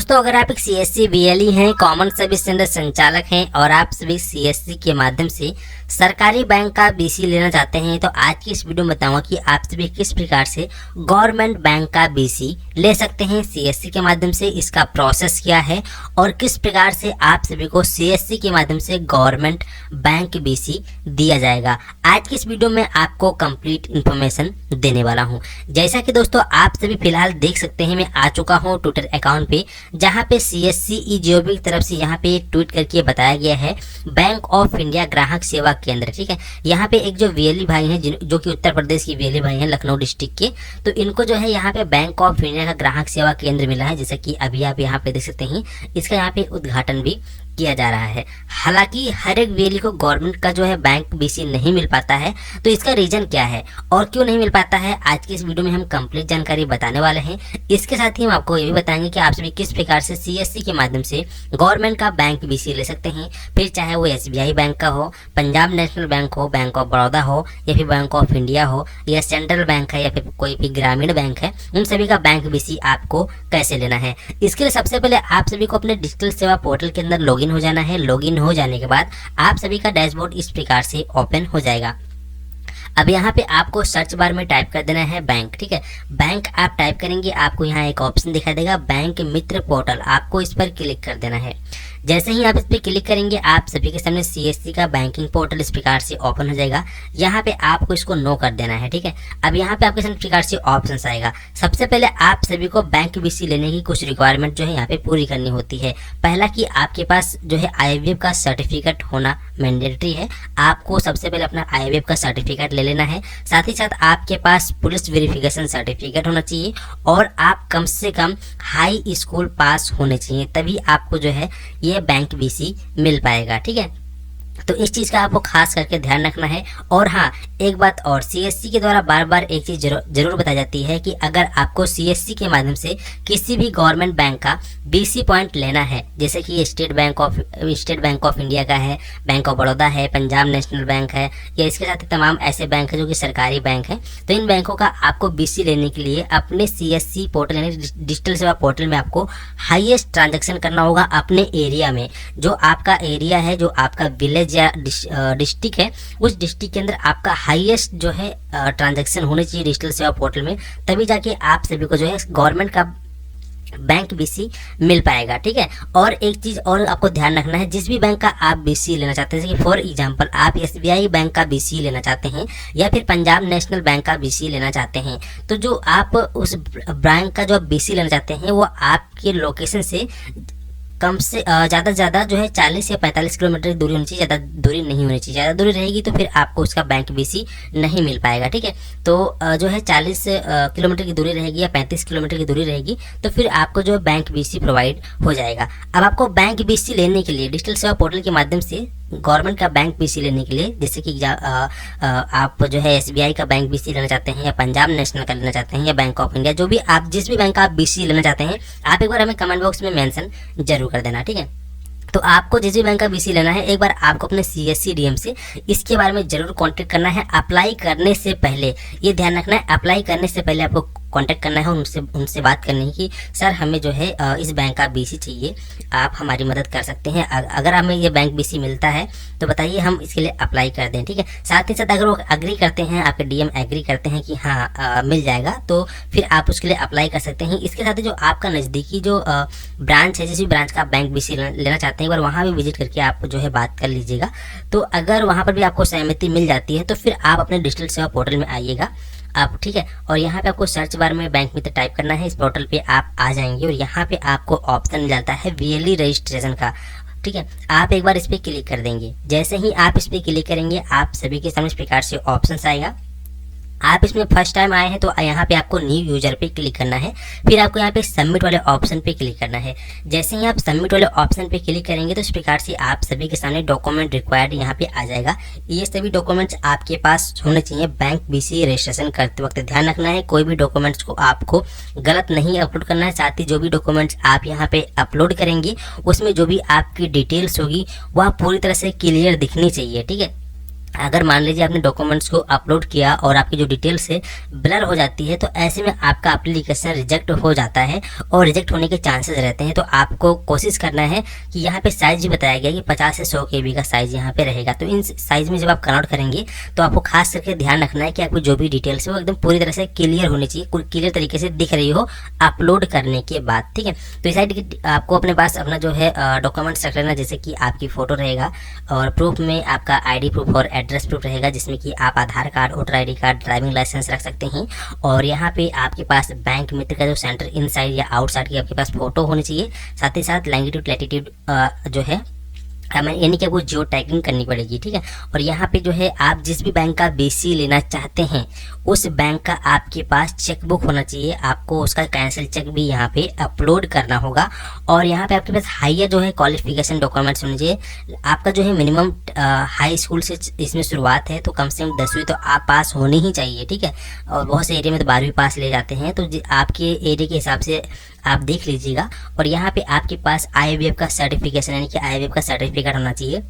दोस्तों, अगर आप एक सीएससी बीएलई हैं, कॉमन सर्विस सेंटर संचालक हैं और आप सभी सीएससी के माध्यम से सरकारी बैंक का बीसी लेना चाहते हैं, तो आज की इस वीडियो में बताऊंगा कि आप सभी किस प्रकार से गवर्नमेंट बैंक का बीसी ले सकते हैं सीएससी के माध्यम से, इसका प्रोसेस क्या है और किस प्रकार से आप सभी को सीएससी के माध्यम से गवर्नमेंट बैंक बीसी दिया जाएगा। आज की इस वीडियो में आपको कंप्लीट इन्फॉर्मेशन देने वाला हूं। जैसा कि दोस्तों आप सभी फिलहाल देख सकते हैं, मैं आ चुका हूं ट्विटर अकाउंट पे, जहां पे सीएससी ई-जीओबी की तरफ से यहाँ पे एक ट्वीट करके बताया गया है बैंक ऑफ इंडिया ग्राहक सेवा केंद्र। ठीक है, यहाँ पे एक जो वीएलई भाई हैं जो कि उत्तर प्रदेश की वीएलई भाई हैं, लखनऊ डिस्ट्रिक्ट के, तो इनको जो है यहाँ पे बैंक ऑफ इंडिया का ग्राहक सेवा केंद्र मिला है, जैसा कि अभी आप यहाँ पे देख सकते हैं। इसका यहाँ पे उद्घाटन भी किया जा रहा है। हालांकि हर एक वीएलई को गवर्नमेंट का जो है बैंक बीसी नहीं मिल पाता है, तो इसका रीजन क्या है और क्यों नहीं मिल पाता है, आज की इस वीडियो में हम कंप्लीट जानकारी बताने वाले हैं। इसके साथ ही हम आपको ये भी बताएंगे कि आप सभी किस प्रकार से सीएससी के माध्यम से गवर्नमेंट का बैंक बीसी ले सकते हैं, फिर चाहे वो एसबीआई बैंक का हो, पंजाब नेशनल बैंक हो, बैंक ऑफ बड़ौदा हो, या फिर बैंक ऑफ इंडिया हो, या सेंट्रल बैंक है, या फिर कोई भी ग्रामीण बैंक है, उन सभी का बैंक बीसी आपको कैसे लेना है। इसके लिए सबसे पहले आप सभी को अपने डिजिटल सेवा पोर्टल के अंदर लॉगिन हो जाना है। लॉगिन हो जाने के बाद आप सभी का डैशबोर्ड इस प्रकार से ओपन हो जाएगा। अब यहाँ पे आपको सर्च बार में टाइप कर देना है बैंक। ठीक है, बैंक आप टाइप करेंगे, आपको यहाँ एक ऑप्शन दिखाई देगा बैंक मित्र पोर्टल, आपको इस पर क्लिक कर देना है। जैसे ही आप इस पर क्लिक करेंगे, आप सभी के सामने सीएससी का बैंकिंग पोर्टल इस प्रकार से ओपन हो जाएगा। यहाँ पे आपको इसको नो कर देना है। ठीक है, अब यहाँ पे आपके सामने प्रकार से ऑप्शन आएगा। सबसे पहले आप सभी को बैंक बीसी लेने की कुछ रिक्वायरमेंट जो है यहाँ पे पूरी करनी होती है। पहला कि आपके पास जो है आईबीएफ का सर्टिफिकेट होना मैंडेटरी है। आपको सबसे पहले अपना आईबीएफ का सर्टिफिकेट ले लेना है। साथ ही साथ आपके पास पुलिस वेरिफिकेशन सर्टिफिकेट होना चाहिए और आप कम से कम हाई स्कूल पास होने चाहिए, तभी आपको जो है ये बैंक बीसी मिल पाएगा। ठीक है, तो इस चीज़ का आपको खास करके ध्यान रखना है। और हाँ, एक बात और, सीएससी के द्वारा बार बार एक चीज़ जरूर बताई जाती है कि अगर आपको सीएससी के माध्यम से किसी भी गवर्नमेंट बैंक का बीसी पॉइंट लेना है, जैसे कि स्टेट बैंक ऑफ इंडिया का है, बैंक ऑफ बड़ौदा है, पंजाब नेशनल बैंक है, या इसके साथ ही तमाम ऐसे बैंक है जो कि सरकारी बैंक है, तो इन बैंकों का आपको बीसी लेने के लिए अपने सीएससी पोर्टल यानी डिजिटल सेवा पोर्टल में आपको हाईएस्ट ट्रांजेक्शन करना होगा अपने एरिया में। जो आपका एरिया है, जो आपका विलेज या डिस्ट्रिक्ट है, उस डिस्ट्रिक्ट के अंदर आपका हाईएस्ट जो है ट्रांजैक्शन होने चाहिए डिजिटल सेवा पोर्टल में, तभी जाके आप सभी को जो है गवर्नमेंट का बैंक बीसी मिल पाएगा। ठीक है, और एक चीज और आपको ध्यान रखना है, जिस भी बैंक का आप बीसी लेना चाहते हैं, जैसे कि फॉर एग्जांपल आप एसबीआई बैंक का बीसी लेना चाहते हैं या फिर पंजाब नेशनल बैंक का बीसी लेना चाहते हैं, तो जो आप उस बैंक का जो बीसी लेना चाहते हैं वो आपके लोकेशन से कम से ज़्यादा से ज़्यादा जो है 40 या 45 किलोमीटर की दूरी होनी चाहिए, ज़्यादा दूरी नहीं होनी चाहिए। ज़्यादा दूरी रहेगी तो फिर आपको उसका बैंक बीसी नहीं मिल पाएगा। ठीक है, तो जो है 40 किलोमीटर की दूरी रहेगी या 35 किलोमीटर की दूरी रहेगी तो फिर आपको जो है बैंक बीसी प्रोवाइड हो जाएगा। अब आपको बैंक बीसी लेने के लिए डिजिटल सेवा पोर्टल के माध्यम से गवर्नमेंट का बैंक बीसी लेने के लिए, जैसे कि आप जो है एसबीआई का बैंक बीसी लेना चाहते हैं या पंजाब नेशनल का लेना चाहते हैं या बैंक ऑफ इंडिया, जो भी आप जिस भी बैंक का आप बीसी लेना चाहते हैं, आप एक बार हमें कमेंट बॉक्स में मेंशन जरूर कर देना। ठीक है, तो आपको जिस भी बैंक का बीसी लेना है, एक बार आपको अपने सीएससी डीएम से इसके बारे में जरूर कांटेक्ट करना है। अप्लाई करने से पहले ये ध्यान रखना है, अप्लाई करने से पहले आपको कांटेक्ट करना है, उनसे बात करनी है कि सर हमें जो है इस बैंक का बीसी चाहिए, आप हमारी मदद कर सकते हैं। अगर हमें ये बैंक बीसी मिलता है तो बताइए, हम इसके लिए अप्लाई कर दें। ठीक है, साथ ही साथ अगर वो एग्री करते हैं, आपके डीएम एग्री करते हैं कि हाँ मिल जाएगा, तो फिर आप उसके लिए अप्लाई कर सकते हैं। इसके साथ ही जो आपका नज़दीकी जो ब्रांच है, जिस भी ब्रांच का आप बैंक बीसी लेना चाहते हैं, एक बार वहाँ भी विजिट करके आप जो है बात कर लीजिएगा। तो अगर वहाँ पर भी आपको सहमति मिल जाती है तो फिर आप अपने डिजिटल सेवा पोर्टल में आइएगा आप। ठीक है, और यहाँ पे आपको सर्च बार में बैंक मित्र टाइप करना है, इस पोर्टल पे आप आ जाएंगे और यहाँ पे आपको ऑप्शन मिल जाता है वीएलई रजिस्ट्रेशन का। ठीक है, आप एक बार इस पे क्लिक कर देंगे। जैसे ही आप इस पे क्लिक करेंगे, आप सभी के सामने इस प्रकार से ऑप्शन आएगा। आप इसमें फर्स्ट टाइम आए हैं तो यहाँ पे आपको न्यू यूजर पे क्लिक करना है, फिर आपको यहाँ पे सबमिट वाले ऑप्शन पे क्लिक करना है। जैसे ही आप सबमिट वाले ऑप्शन पे क्लिक करेंगे तो इस प्रकार से आप सभी के सामने डॉक्यूमेंट रिक्वायर्ड यहाँ पे आ जाएगा। ये सभी डॉक्यूमेंट्स आपके पास होने चाहिए बैंक बीसी रजिस्ट्रेशन करते वक्त। ध्यान रखना है, कोई भी डॉक्यूमेंट्स को आपको गलत नहीं अपलोड करना है। साथ ही जो भी डॉक्यूमेंट्स आप यहाँ पे अपलोड करेंगे उसमें जो भी आपकी डिटेल्स होगी वह पूरी तरह से क्लियर दिखनी चाहिए। ठीक है, अगर मान लीजिए आपने डॉक्यूमेंट्स को अपलोड किया और आपकी जो डिटेल्स है ब्लर हो जाती है, तो ऐसे में आपका एप्लीकेशन रिजेक्ट हो जाता है और रिजेक्ट होने के चांसेस रहते हैं। तो आपको कोशिश करना है कि यहाँ पे साइज भी बताया गया कि 50 से 100 KB का साइज यहाँ पे रहेगा। तो इन साइज में जब आप कन्वर्ट करेंगे तो आपको खास करके ध्यान रखना है कि आपको जो भी डिटेल्स है वो एकदम पूरी तरह से क्लियर होनी चाहिए, क्लियर तरीके से दिख रही हो अपलोड करने के बाद, ठीक है। तो इस साइड आपको अपने पास अपना जो है डॉक्यूमेंट्स रख लेना, जैसे कि आपकी फ़ोटो रहेगा और प्रूफ में आपका ID प्रूफ और एड्रेस प्रूफ रहेगा, जिसमें कि आप Aadhaar card, voter ID card, driving licence रख सकते हैं। और यहाँ पे आपके पास बैंक मित्र का जो सेंटर इनसाइड या आउटसाइड की आपके पास फोटो होनी चाहिए। साथ ही साथ लैंगिट्यूड लैटिट्यूड जो है हमें यानी कि वो जियो टैगिंग करनी पड़ेगी, ठीक है। और यहाँ पे जो है आप जिस भी बैंक का BC लेना चाहते हैं उस बैंक का आपके पास चेकबुक होना चाहिए। आपको उसका कैंसिल चेक भी यहाँ पे अपलोड करना होगा। और यहाँ पे आपके पास हायर जो है क्वालिफिकेशन डॉक्यूमेंट्स होने चाहिए। आपका जो है मिनिमम हाई स्कूल से इसमें शुरुआत है, तो कम से कम 10वीं तो आप पास होनी ही चाहिए, ठीक है। और बहुत से एरिया में तो 12वीं पास ले जाते हैं, तो आपके एरिया के हिसाब से आप देख लीजिएगा। और यहाँ पे आपके पास IVF का सर्टिफिकेशन यानी कि IVF का सर्टिफिकेट होना चाहिए।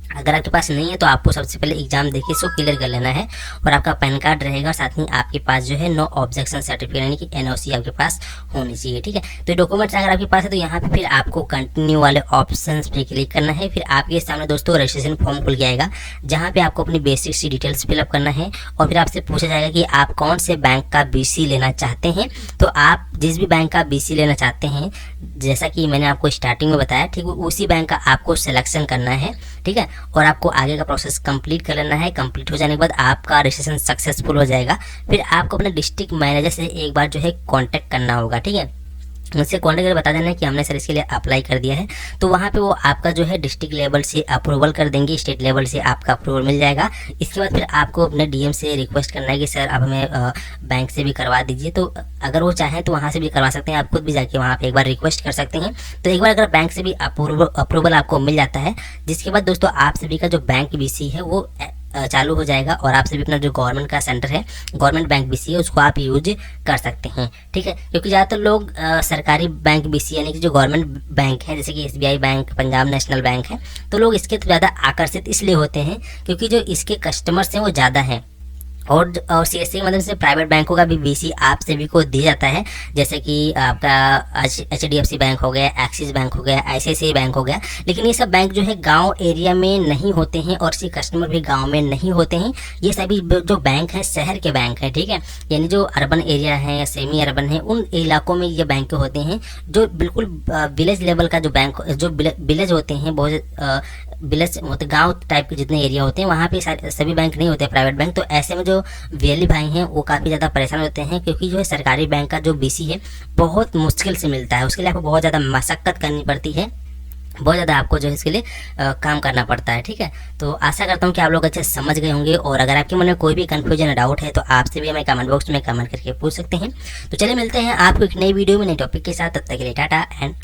अगर आपके पास नहीं है तो आपको सबसे पहले एग्जाम देके इसको क्लियर कर लेना है। और आपका पैन कार्ड रहेगा, साथ ही आपके पास जो है नो ऑब्जेक्शन सर्टिफिकेट यानी कि NOC आपके पास होनी चाहिए, ठीक है। तो डॉक्यूमेंट्स अगर आपके पास है तो यहाँ पे फिर आपको कंटिन्यू वाले ऑप्शन पे क्लिक करना है। फिर आपके सामने दोस्तों रजिस्ट्रेशन फॉर्म खुल जाएगा, जहाँ पे आपको अपनी बेसिक सी डिटेल्स फिलअप करना है। और फिर आपसे पूछा जाएगा कि आप कौन से बैंक का BC लेना चाहते हैं। तो आप जिस भी बैंक का BC लेना चाहते हैं, जैसा कि मैंने आपको स्टार्टिंग में बताया, ठीक है, उसी बैंक का आपको सिलेक्शन करना है, ठीक है। और आपको आगे का प्रोसेस कंप्लीट कर लेना है। कंप्लीट हो जाने के बाद आपका रजिस्ट्रेशन सक्सेसफुल हो जाएगा। फिर आपको अपने डिस्ट्रिक्ट मैनेजर से एक बार जो है कांटेक्ट करना होगा, ठीक है। मुझसे कॉन्टेक्ट करके बता देना है कि हमने सर इसके लिए अप्लाई कर दिया है। तो वहाँ पे वो आपका जो है डिस्ट्रिक्ट लेवल से अप्रूवल कर देंगे, स्टेट लेवल से आपका अप्रूवल मिल जाएगा। इसके बाद फिर आपको अपने DM से रिक्वेस्ट करना है कि सर आप हमें बैंक से भी करवा दीजिए। तो अगर वो चाहें तो वहाँ से भी करवा सकते हैं, आप खुद भी जाके वहाँ पे एक बार रिक्वेस्ट कर सकते हैं। तो एक बार अगर बैंक से भी अप्रूवल आपको मिल जाता है, जिसके बाद दोस्तों आप सभी का जो बैंक BC है वो चालू हो जाएगा। और आप सभी अपना जो गवर्नमेंट का सेंटर है, गवर्नमेंट बैंक BC है, उसको आप यूज कर सकते हैं, ठीक है। क्योंकि ज़्यादातर लोग सरकारी बैंक BC यानी कि जो गवर्नमेंट बैंक है, जैसे कि SBI bank, Punjab national bank है, तो लोग इसके ज़्यादा आकर्षित इसलिए होते हैं क्योंकि जो इसके कस्टमर्स हैं वो ज़्यादा हैं। और CSC के माध्यम से प्राइवेट बैंकों का भी BC आप सभी को दिया जाता है, जैसे कि आपका HDFC बैंक हो गया, एक्सिस बैंक हो गया, ICICI बैंक हो गया। लेकिन ये सब बैंक जो है गांव एरिया में नहीं होते हैं और इसके कस्टमर भी गांव में नहीं होते हैं। ये सभी जो बैंक हैं शहर के बैंक हैं, ठीक है। यानी जो अर्बन एरिया है या सेमी अर्बन है, उन इलाकों में ये बैंक होते हैं। जो बिल्कुल विलेज लेवल का जो बैंक, जो विलेज होते हैं, बहुत विलेज मतलब गांव टाइप के जितने एरिया होते हैं, वहाँ पे सभी बैंक नहीं होते प्राइवेट बैंक। तो ऐसे में जो VLE भाई हैं वो काफ़ी ज़्यादा परेशान होते हैं, क्योंकि जो है सरकारी बैंक का जो BC है बहुत मुश्किल से मिलता है। उसके लिए आपको बहुत ज़्यादा मशक्क़त करनी पड़ती है, बहुत ज़्यादा आपको जो है इसके लिए काम करना पड़ता है, ठीक है। तो आशा करता हूँ कि आप लोग अच्छे समझ गए होंगे। और अगर आपके मन में कोई भी कन्फ्यूजन डाउट है तो आपसे भी हमें कमेंट बॉक्स में कमेंट करके पूछ सकते हैं। तो चलिए मिलते हैं आपको एक नई वीडियो में नए टॉपिक के साथ। तब तक के लिए टाटा एंड